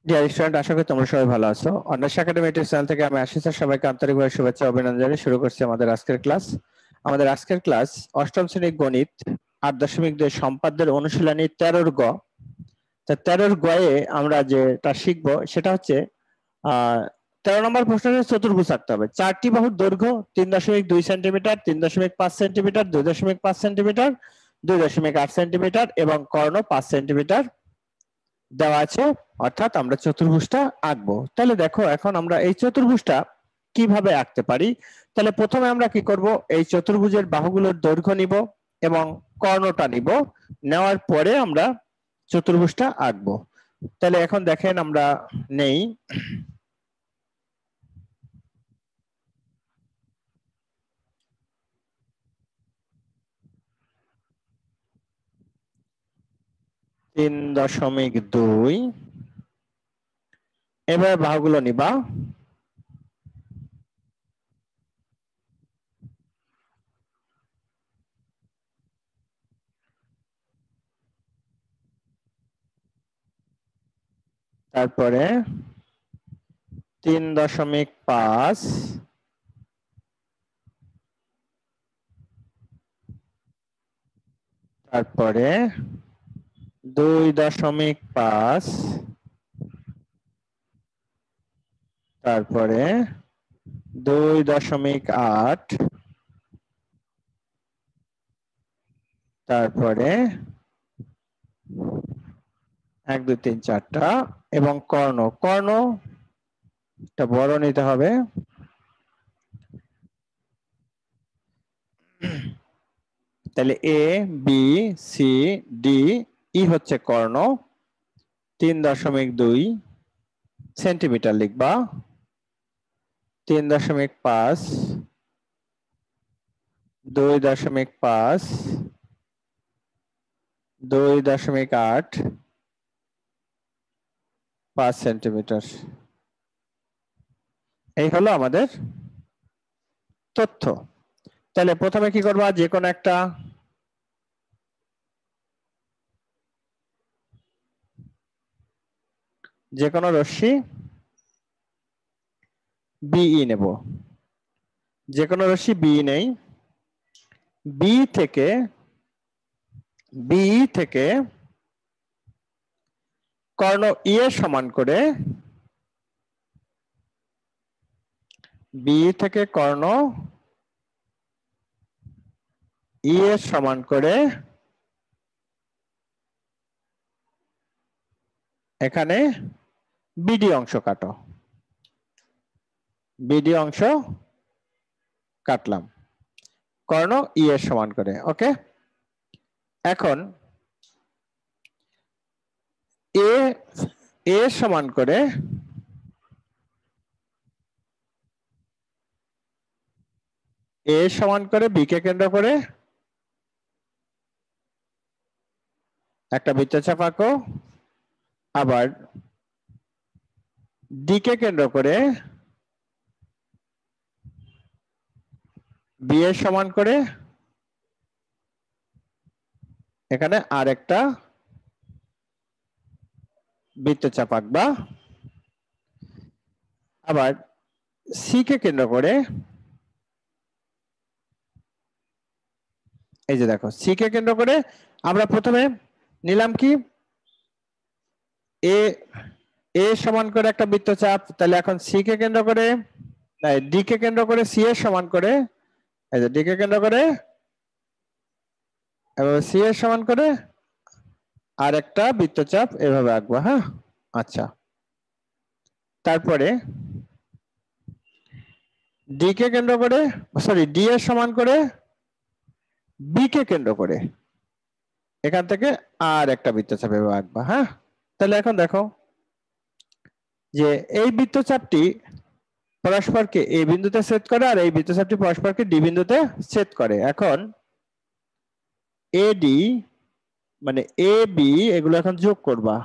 Dear student, আশা করি তোমরা সবাই ভালো আছো। অন্বেষা একাডেমি ইউটিউব চ্যানেল থেকে আমি আশিস আর সবাইকে আন্তরিকভাবে শুভেচ্ছা ও অভিনন্দন জানিয়ে শুরু করছি আমাদের আজকের ক্লাস। আমাদের আজকের ক্লাস অষ্টম শ্রেণীর গণিত 8.2 সম্পাদ্যের অনুশীলনী 13 গ। তা 13 গয়ে আমরা যেটা শিখবো সেটা হচ্ছে 13 নম্বর প্রশ্নের চতুর্ভুজ আঁকতে হবে। চারটি বাহুর দৈর্ঘ্য 3.2 সেন্টিমিটার, 3.5 সেন্টিমিটার, 2.5 সেন্টিমিটার, 2.8 সেন্টিমিটার এবং কর্ণ 5 সেন্টিমিটার দেওয়া আছে, অর্থাৎ আমরা চতুর্ভুজটা আঁকবো। তাহলে দেখো, এখন আমরা এই চতুর্ভুজটা কিভাবে আঁকতে পারি। তাহলে প্রথমে আমরা কি করব, এই চতুর্ভুজের বাহুগুলোর দৈর্ঘ্য নিব এবং কর্ণটা নিব, নেওয়ার পরে আমরা চতুর্ভুজটা আঁকবো। তাহলে এখন দেখেন আমরা নেই 3.2, এবার বাহুগুলো নিবা। তারপরে 3.5, তারপরে 2.5, তারপরে 2.8, তারপরে 1 2 3 4টা এবং কর্ণ কর্ণটা বড় নিতে হবে। তাহলে A B C D E হচ্ছে কর্ণ। 3.2 সেন্টিমিটার লিখবা। 3.5, 2.5, 2.8, 5 সেন্টিমিটার। এই হলো আমাদের তথ্য। তাহলে প্রথমে কি করবা, যে কোনো একটা রশ্মি বিই নেব। যে কোনো রশ্মি বিই নেই। বি থেকে কর্ণ ই এর সমান করে, বি থেকে কর্ণ ই এর সমান করে এখানে বিডি অংশ কাটো। বিডি অংশ কাটলাম কর্ণ ই এর সমান করে। ওকে, এখন এ সমান করে বি কে কেন্দ্র করে একটা বৃত্তচাপ আঁকো। আবার ডি কে কেন্দ্র করে বি এর সমান করে এখানে আর একটা বৃত্তচাপ আঁকবা। আবার সি কে কেন্দ্র করে, এই যে দেখো, সি কে কেন্দ্র করে আমরা প্রথমে নিলাম কি, এ সমান করে একটা বৃত্তচাপ। তাহলে এখন সি কে কেন্দ্র করে, ডি কে কেন্দ্র করে সি এর সমান করে, এই যে ডি কে কেন্দ্র করে এবং সি এর সমান করে আর একটা বৃত্তচাপ এভাবে আঁকবো। হ্যাঁ, আচ্ছা। তারপরে ডি কে কেন্দ্র করে, সরি, ডি এর সমান করে বি কে কেন্দ্র করে এখান থেকে আর একটা বৃত্তচাপ এভাবে আঁকবা। হ্যাঁ, তাহলে এখন দেখো যে এই বৃত্তচাপটি পরস্পরকে এ বিন্দুতে ছেদ করে আর এই বৃত্তচাপটি পরস্পরকে ডি বিন্দুতে ছেদ করে। এখন এডি মানে এ বি এগুলো এখন যোগ করবা।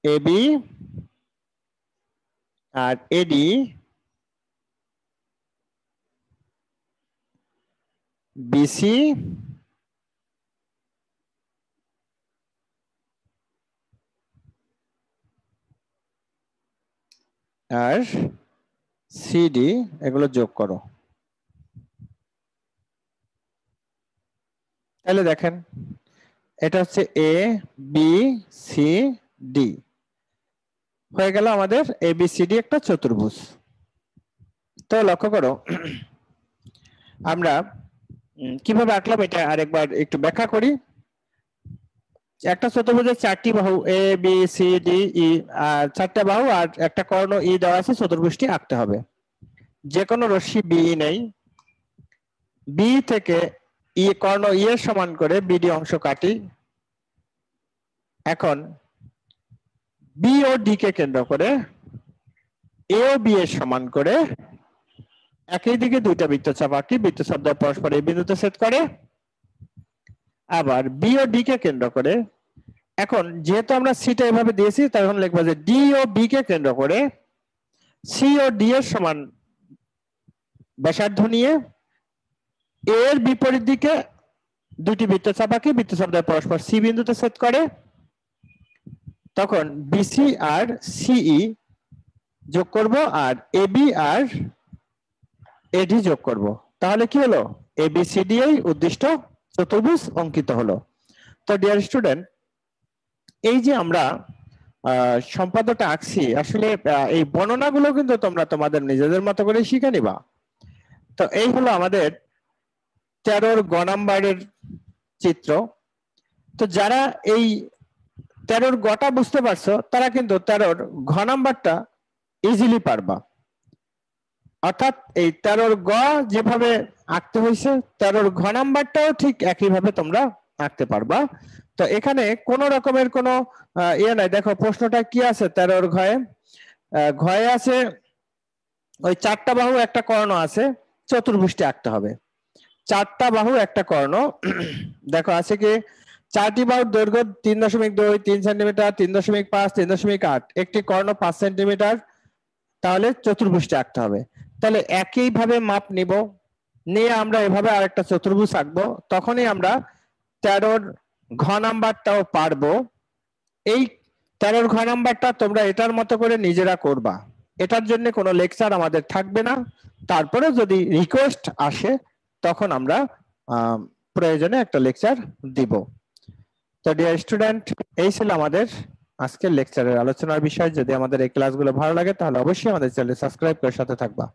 A B R eddy, BC, R CD এগুলো যোগ করো। তাহলে দেখেন এটা হচ্ছে এ বি সি ডি হয়ে গেল আমাদের এবিসিডি একটা চতুর্ভুজ। তো লক্ষ্য করো আমরা কিভাবে আঁকলাম এটা আরেকবার একটু ব্যাখ্যা করি। একটা চতুর্ভুজের চারটি বাহু A B C D E, আর চারটা বাহু আর একটা কর্ণ ই দেওয়া আছে, চতুর্ভুজটি আঁকতে হবে। যে কোনো রশ্মি বি নেই, বি থেকে ই কর্ণ ই এর সমান করে বিডি অংশ কাটি। এখন বি ও ডি কে কেন্দ্র করে এ ও বি এর সমান করে একই দিকে দুইটা বৃত্তচাপ আঁকি, বৃত্তচাপ দ্বয় পরস্পর এই বিন্দুতে ছেদ করে। আবার বি ও ডি কে কেন্দ্র করে, এখন যেহেতু আমরা সিটা এভাবে দিয়েছি তখন লিখবো যে ডি ও বি কে কেন্দ্র করে সি ও ডি এর সমান ব্যাসার্ধ নিয়ে এর বিপরীত দিকে দুটি বৃত্তচাপ আঁকি, বৃত্তচাপ দ্বয় পরস্পর সি বিন্দুতে ছেদ করে। তখন বিসি আর সিই যোগ করব আর এবি আর এডি যোগ করব। তাহলে কি হলো, এবিসিডি এই উদ্দিষ্ট চতুর্ভুজ অঙ্কিত হলো। তো ডিয়ার স্টুডেন্ট, এই যে আমরা সম্পাদ্যটা আঁকছি, আসলে এই বর্ণনাগুলো কিন্তু তোমরা তোমাদের নিজেদের মতো করে শিখে নিবা। তো এই হলো আমাদের 13 গ নাম্বারের চিত্র। তো যারা এই 13 গটা বুঝতে পারছো তারা কিন্তু 13 ঘ নাম্বারটা ইজিলি পারবা। অর্থাৎ এই 13 গ যেভাবে আঁকতে হয়েছে 13 ঘ নাম্বারটাও ঠিক একইভাবে তোমরা আঁকতে পারবা। তো এখানে কোন রকমের কোনো ইয়ে নাই। দেখো প্রশ্নটা কি আছে 13 ঘয়ে, ঘয়ে আছে ওই চারটা বাহু একটা কর্ণ আছে, চতুর্ভুজটি আঁকতে হবে। চারটা বাহু একটা কর্ণ, দেখো আছে কি চারটি বাহুর দৈর্ঘ্য 3.2, 3 সেন্টিমিটার, 3.5, 3.8, একটি কর্ণ 5 সেন্টিমিটার। তাহলে চতুর্ভুজটি আঁকতে হবে। তাহলে একইভাবে মাপ নিব, নিয়ে আমরা এভাবে আরেকটা চতুর্ভুজ আঁকবো, তখনই আমরা 13 ঘ নাম্বারটাও পারবো। এই 13 ঘ নাম্বারটা তোমরা এটার মতো করে নিজেরা করবা, এটার জন্য কোনো লেকচার আমাদের থাকবে না। তারপরে যদি রিকোয়েস্ট আসে তখন আমরা প্রয়োজনে একটা লেকচার দিব। তো ডিয়ার স্টুডেন্ট, এই ছিল আমাদের আজকের লেকচারের আলোচনার বিষয়। যদি আমাদের এই ক্লাসগুলো ভালো লাগে তাহলে অবশ্যই আমাদের চ্যানেল সাবস্ক্রাইব করে সাথে থাকবা।